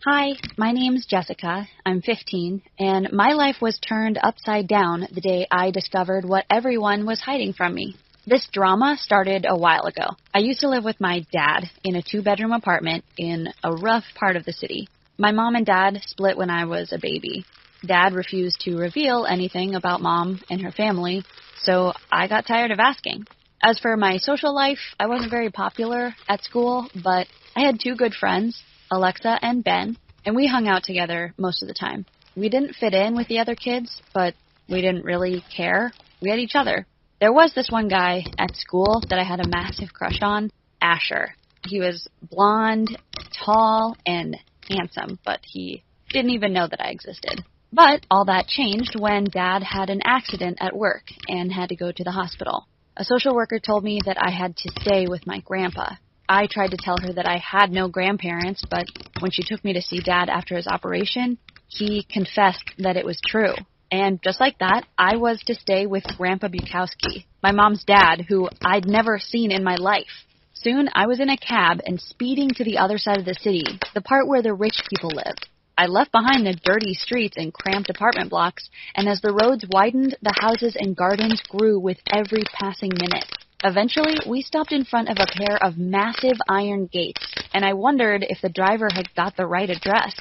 Hi, my name's Jessica. I'm 15, and my life was turned upside down the day I discovered what everyone was hiding from me. This drama started a while ago. I used to live with my dad in a 2-bedroom apartment in a rough part of the city. My mom and dad split when I was a baby. Dad refused to reveal anything about Mom and her family, so I got tired of asking. As for my social life, I wasn't very popular at school, but I had 2 good friends, Alexa and Ben, and we hung out together most of the time. We didn't fit in with the other kids, but we didn't really care. We had each other. There was this one guy at school that I had a massive crush on, Asher. He was blonde, tall, and handsome, but he didn't even know that I existed. But all that changed when Dad had an accident at work and had to go to the hospital. A social worker told me that I had to stay with my grandpa. I tried to tell her that I had no grandparents, but when she took me to see Dad after his operation, he confessed that it was true. And just like that, I was to stay with Grandpa Bukowski, my mom's dad, who I'd never seen in my life. Soon, I was in a cab and speeding to the other side of the city, the part where the rich people lived. I left behind the dirty streets and cramped apartment blocks, and as the roads widened, the houses and gardens grew with every passing minute. Eventually, we stopped in front of a pair of massive iron gates, and I wondered if the driver had got the right address.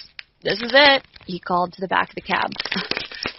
"This is it," he called to the back of the cab.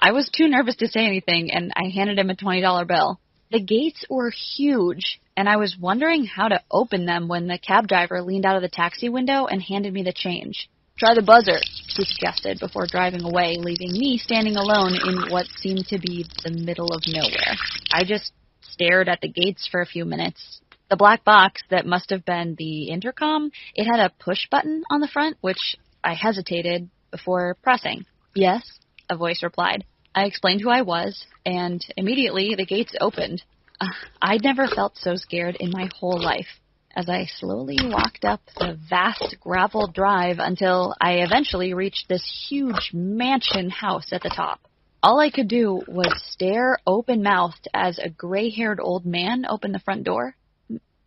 I was too nervous to say anything, and I handed him a $20 bill. The gates were huge, and I was wondering how to open them when the cab driver leaned out of the taxi window and handed me the change. "Try the buzzer," he suggested before driving away, leaving me standing alone in what seemed to be the middle of nowhere. I just stared at the gates for a few minutes. The black box that must have been the intercom, it had a push button on the front, which I hesitated before pressing. "Yes," a voice replied. I explained who I was, and immediately the gates opened. I'd never felt so scared in my whole life. As I slowly walked up the vast gravel drive until I eventually reached this huge mansion house at the top. All I could do was stare open-mouthed as a gray-haired old man opened the front door.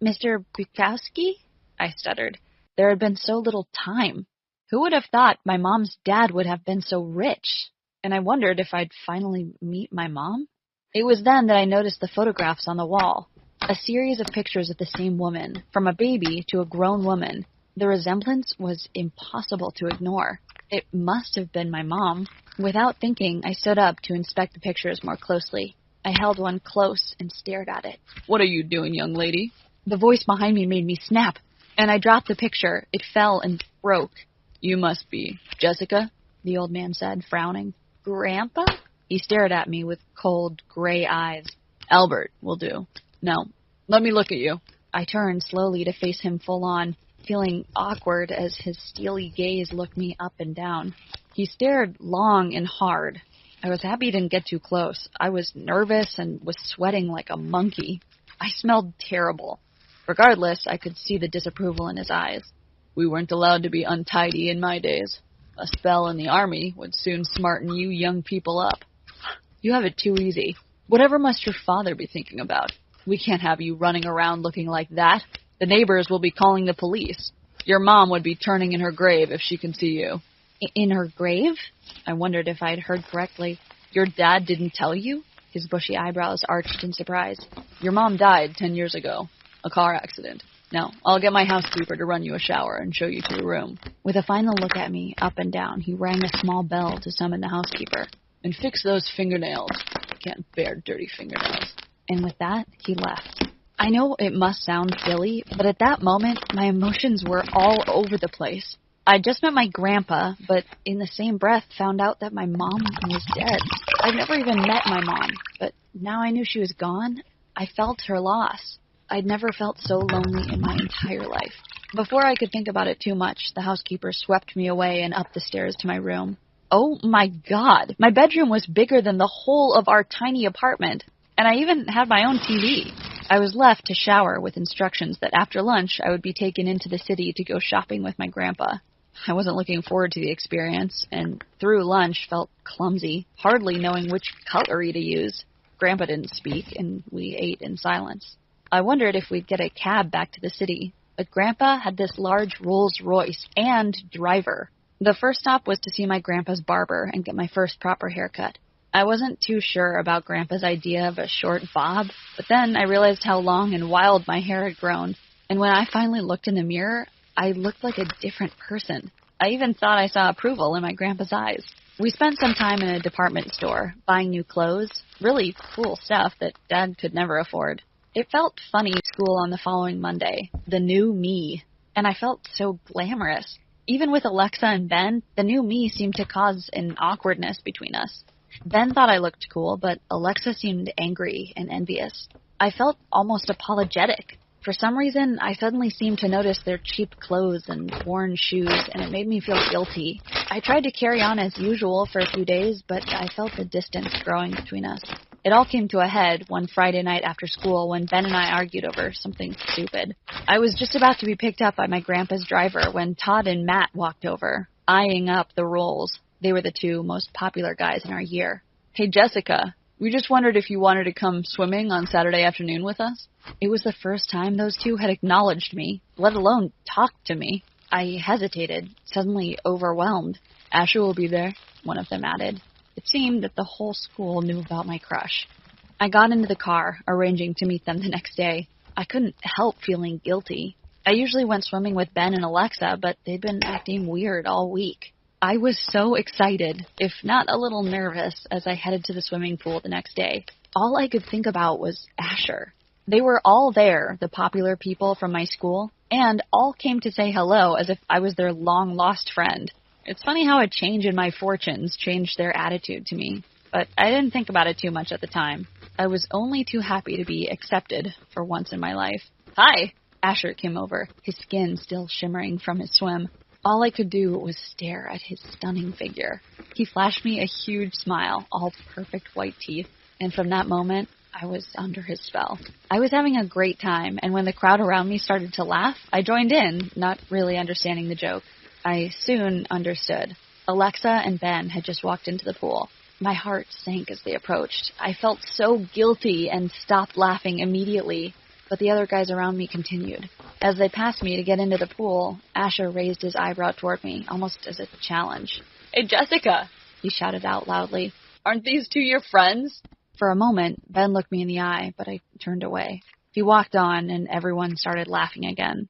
"Mr. Bukowski?" I stuttered. There had been so little time. Who would have thought my mom's dad would have been so rich? And I wondered if I'd finally meet my mom. It was then that I noticed the photographs on the wall. A series of pictures of the same woman, from a baby to a grown woman. The resemblance was impossible to ignore. It must have been my mom. Without thinking, I stood up to inspect the pictures more closely. I held one close and stared at it. "What are you doing, young lady?" The voice behind me made me snap, and I dropped the picture. It fell and broke. "You must be Jessica," the old man said, frowning. "Grandpa?" He stared at me with cold, gray eyes. "Albert will do. No, let me look at you." I turned slowly to face him full on, feeling awkward as his steely gaze looked me up and down. He stared long and hard. I was happy he didn't get too close. I was nervous and was sweating like a monkey. I smelled terrible. Regardless, I could see the disapproval in his eyes. "We weren't allowed to be untidy in my days. A spell in the army would soon smarten you young people up. You have it too easy. Whatever must your father be thinking about? We can't have you running around looking like that. The neighbors will be calling the police. Your mom would be turning in her grave if she can see you." "In her grave?" I wondered if I'd heard correctly. "Your dad didn't tell you?" His bushy eyebrows arched in surprise. "Your mom died 10 years ago. A car accident. Now, I'll get my housekeeper to run you a shower and show you to your room." With a final look at me, up and down, he rang a small bell to summon the housekeeper. "And fix those fingernails. I can't bear dirty fingernails." And with that, he left. I know it must sound silly, but at that moment, my emotions were all over the place. I'd just met my grandpa, but in the same breath found out that my mom was dead. I'd never even met my mom, but now I knew she was gone. I felt her loss. I'd never felt so lonely in my entire life. Before I could think about it too much, the housekeeper swept me away and up the stairs to my room. Oh my God! My bedroom was bigger than the whole of our tiny apartment, and I even had my own TV. I was left to shower with instructions that after lunch I would be taken into the city to go shopping with my grandpa. I wasn't looking forward to the experience, and through lunch felt clumsy, hardly knowing which cutlery to use. Grandpa didn't speak, and we ate in silence. I wondered if we'd get a cab back to the city, but Grandpa had this large Rolls-Royce and driver. The first stop was to see my grandpa's barber and get my first proper haircut. I wasn't too sure about Grandpa's idea of a short bob, but then I realized how long and wild my hair had grown, and when I finally looked in the mirror, I looked like a different person. I even thought I saw approval in my grandpa's eyes. We spent some time in a department store, buying new clothes, really cool stuff that Dad could never afford. It felt funny at school on the following Monday, the new me, and I felt so glamorous. Even with Alexa and Ben, the new me seemed to cause an awkwardness between us. Ben thought I looked cool, but Alexa seemed angry and envious. I felt almost apologetic. For some reason, I suddenly seemed to notice their cheap clothes and worn shoes, and it made me feel guilty. I tried to carry on as usual for a few days, but I felt the distance growing between us. It all came to a head one Friday night after school when Ben and I argued over something stupid. I was just about to be picked up by my grandpa's driver when Todd and Matt walked over, eyeing up the roles. They were the two most popular guys in our year. "Hey, Jessica, we just wondered if you wanted to come swimming on Saturday afternoon with us." It was the first time those two had acknowledged me, let alone talked to me. I hesitated, suddenly overwhelmed. "Asher will be there," one of them added. It seemed that the whole school knew about my crush. I got into the car, arranging to meet them the next day. I couldn't help feeling guilty. I usually went swimming with Ben and Alexa, but they'd been acting weird all week. I was so excited, if not a little nervous, as I headed to the swimming pool the next day. All I could think about was Asher. They were all there, the popular people from my school, and all came to say hello as if I was their long-lost friend. It's funny how a change in my fortunes changed their attitude to me, but I didn't think about it too much at the time. I was only too happy to be accepted for once in my life. "Hi!" Asher came over, his skin still shimmering from his swim. All I could do was stare at his stunning figure. He flashed me a huge smile, all perfect white teeth, and from that moment, I was under his spell. I was having a great time, and when the crowd around me started to laugh, I joined in, not really understanding the joke. I soon understood. Alexa and Ben had just walked into the pool. My heart sank as they approached. I felt so guilty and stopped laughing immediately, but the other guys around me continued. As they passed me to get into the pool, Asher raised his eyebrow toward me, almost as a challenge. "Hey, Jessica!" he shouted out loudly. "Aren't these two your friends?" For a moment, Ben looked me in the eye, but I turned away. He walked on, and everyone started laughing again.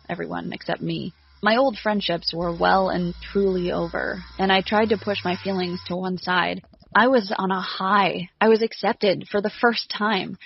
Everyone except me. My old friendships were well and truly over, and I tried to push my feelings to one side. I was on a high. I was accepted for the first time.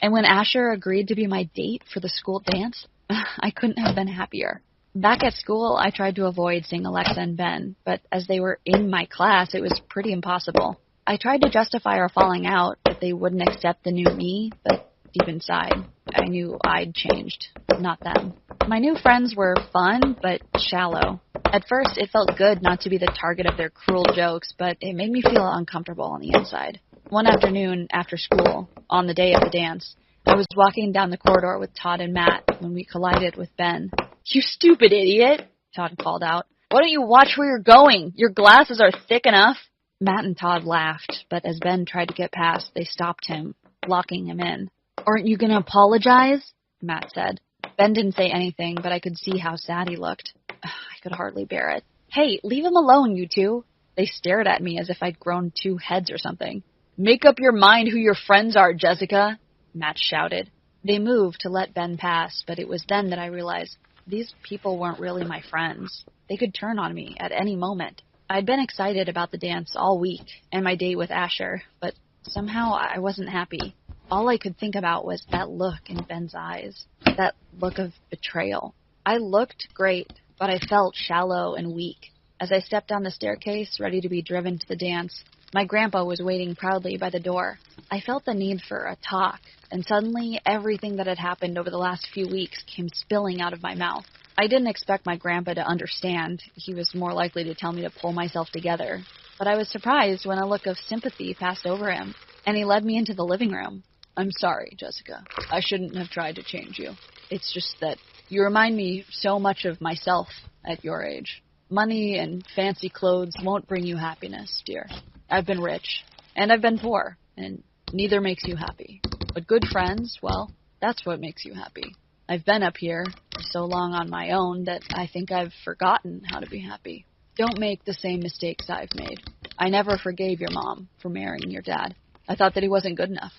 And when Asher agreed to be my date for the school dance, I couldn't have been happier. Back at school, I tried to avoid seeing Alexa and Ben, but as they were in my class, it was pretty impossible. I tried to justify our falling out, that they wouldn't accept the new me, but deep inside, I knew I'd changed, not them. My new friends were fun, but shallow. At first, it felt good not to be the target of their cruel jokes, but it made me feel uncomfortable on the inside. One afternoon, after school, on the day of the dance, I was walking down the corridor with Todd and Matt when we collided with Ben. "You stupid idiot," Todd called out. "Why don't you watch where you're going? Your glasses are thick enough." Matt and Todd laughed, but as Ben tried to get past, they stopped him, blocking him in. "Aren't you going to apologize?" Matt said. Ben didn't say anything, but I could see how sad he looked. I could hardly bear it. "Hey, leave him alone, you two." They stared at me as if I'd grown 2 heads or something. "Make up your mind who your friends are, Jessica," Matt shouted. They moved to let Ben pass, but it was then that I realized these people weren't really my friends. They could turn on me at any moment. I'd been excited about the dance all week and my date with Asher, but somehow I wasn't happy. All I could think about was that look in Ben's eyes, that look of betrayal. I looked great, but I felt shallow and weak. As I stepped down the staircase, ready to be driven to the dance, my grandpa was waiting proudly by the door. I felt the need for a talk, and suddenly everything that had happened over the last few weeks came spilling out of my mouth. I didn't expect my grandpa to understand. He was more likely to tell me to pull myself together. But I was surprised when a look of sympathy passed over him, and he led me into the living room. "I'm sorry, Jessica. I shouldn't have tried to change you. It's just that you remind me so much of myself at your age. Money and fancy clothes won't bring you happiness, dear. I've been rich, and I've been poor, and neither makes you happy. But good friends, well, that's what makes you happy. I've been up here for so long on my own that I think I've forgotten how to be happy." Don't make the same mistakes I've made. I never forgave your mom for marrying your dad. I thought that he wasn't good enough.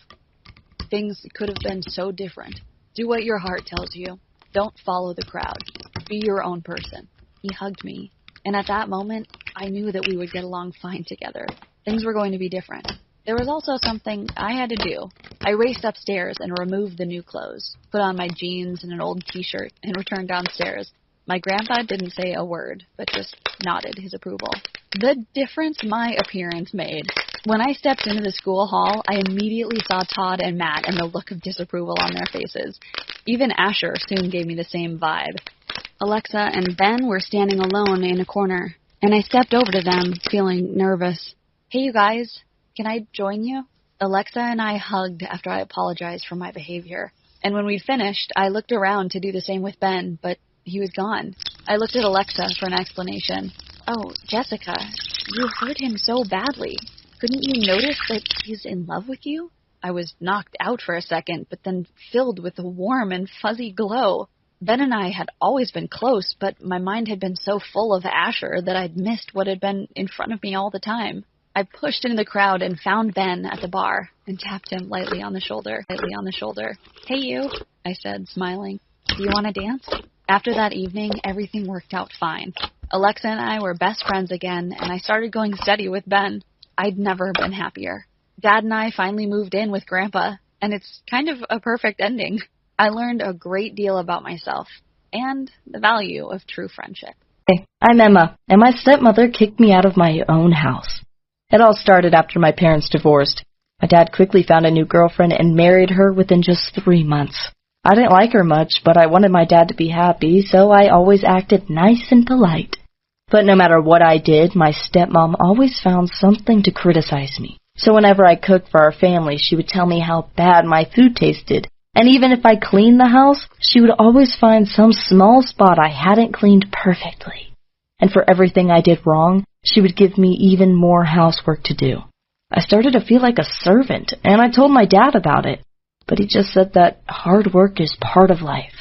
Things could have been so different. Do what your heart tells you. Don't follow the crowd. Be your own person. He hugged me, and at that moment, I knew that we would get along fine together. Things were going to be different. There was also something I had to do. I raced upstairs and removed the new clothes, put on my jeans and an old t-shirt, and returned downstairs. My grandpa didn't say a word, but just nodded his approval. The difference my appearance made. When I stepped into the school hall, I immediately saw Todd and Matt and the look of disapproval on their faces. Even Asher soon gave me the same vibe. Alexa and Ben were standing alone in a corner, and I stepped over to them, feeling nervous. Hey, you guys, can I join you? Alexa and I hugged after I apologized for my behavior. And when we'd finished, I looked around to do the same with Ben, but he was gone. I looked at Alexa for an explanation. Oh, Jessica, you hurt him so badly. Couldn't you notice that he's in love with you? I was knocked out for a second, but then filled with a warm and fuzzy glow. Ben and I had always been close, but my mind had been so full of Asher that I'd missed what had been in front of me all the time. I pushed into the crowd and found Ben at the bar and tapped him lightly on the shoulder. Hey, you, I said, smiling. Do you want to dance? After that evening, everything worked out fine. Alexa and I were best friends again, and I started going steady with Ben. I'd never been happier. Dad and I finally moved in with Grandpa, and it's kind of a perfect ending. I learned a great deal about myself and the value of true friendship. Hey, I'm Emma, and my stepmother kicked me out of my own house. It all started after my parents divorced. My dad quickly found a new girlfriend and married her within just 3 months. I didn't like her much, but I wanted my dad to be happy, so I always acted nice and polite. But no matter what I did, my stepmom always found something to criticize me. So whenever I cooked for our family, she would tell me how bad my food tasted. And even if I cleaned the house, she would always find some small spot I hadn't cleaned perfectly. And for everything I did wrong, she would give me even more housework to do. I started to feel like a servant, and I told my dad about it. But he just said that hard work is part of life.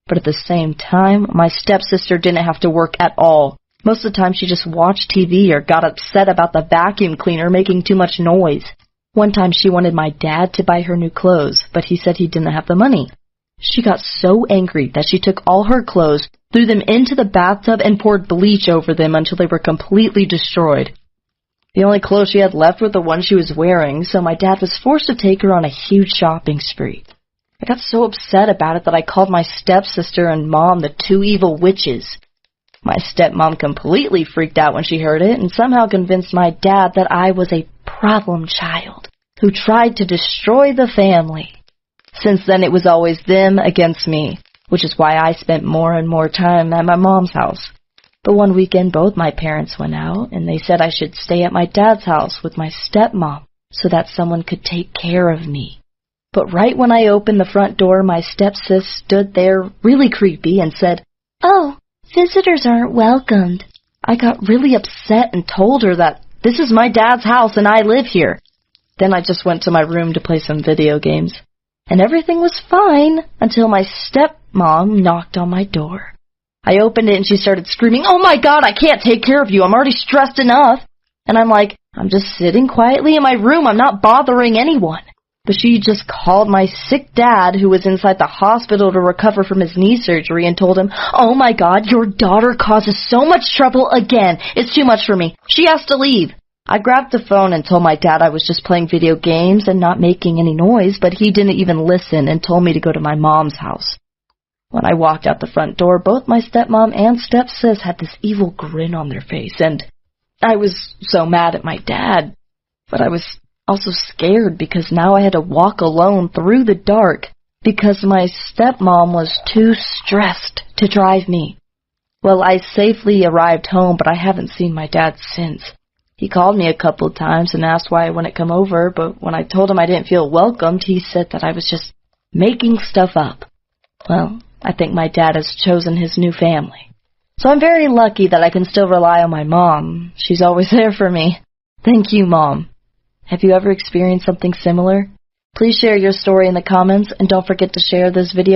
But at the same time, my stepsister didn't have to work at all. Most of the time she just watched TV or got upset about the vacuum cleaner making too much noise. One time she wanted my dad to buy her new clothes, but he said he didn't have the money. She got so angry that she took all her clothes, threw them into the bathtub, and poured bleach over them until they were completely destroyed. The only clothes she had left were the ones she was wearing, so my dad was forced to take her on a huge shopping spree. I got so upset about it that I called my stepsister and mom the two evil witches. My stepmom completely freaked out when she heard it and somehow convinced my dad that I was a problem child who tried to destroy the family. Since then, it was always them against me, which is why I spent more and more time at my mom's house. But one weekend, both my parents went out, and they said I should stay at my dad's house with my stepmom so that someone could take care of me. But right when I opened the front door, my stepsis stood there really creepy and said, "Oh, visitors aren't welcomed." I got really upset and told her that this is my dad's house and I live here. Then I just went to my room to play some video games. And everything was fine until my stepmom knocked on my door. I opened it and she started screaming, "Oh my God, I can't take care of you. I'm already stressed enough." And I'm like, I'm just sitting quietly in my room. I'm not bothering anyone. But she just called my sick dad, who was inside the hospital to recover from his knee surgery, and told him, "Oh my God, your daughter causes so much trouble again. It's too much for me. She has to leave." I grabbed the phone and told my dad I was just playing video games and not making any noise, but he didn't even listen and told me to go to my mom's house. When I walked out the front door, both my stepmom and stepsis had this evil grin on their face, and I was so mad at my dad. But I was also scared because now I had to walk alone through the dark because my stepmom was too stressed to drive me. Well, I safely arrived home, but I haven't seen my dad since. He called me a couple of times and asked why I wouldn't come over, but when I told him I didn't feel welcomed, he said that I was just making stuff up. Well, I think my dad has chosen his new family. So I'm very lucky that I can still rely on my mom. She's always there for me. Thank you, Mom. Have you ever experienced something similar? Please share your story in the comments, and don't forget to share this video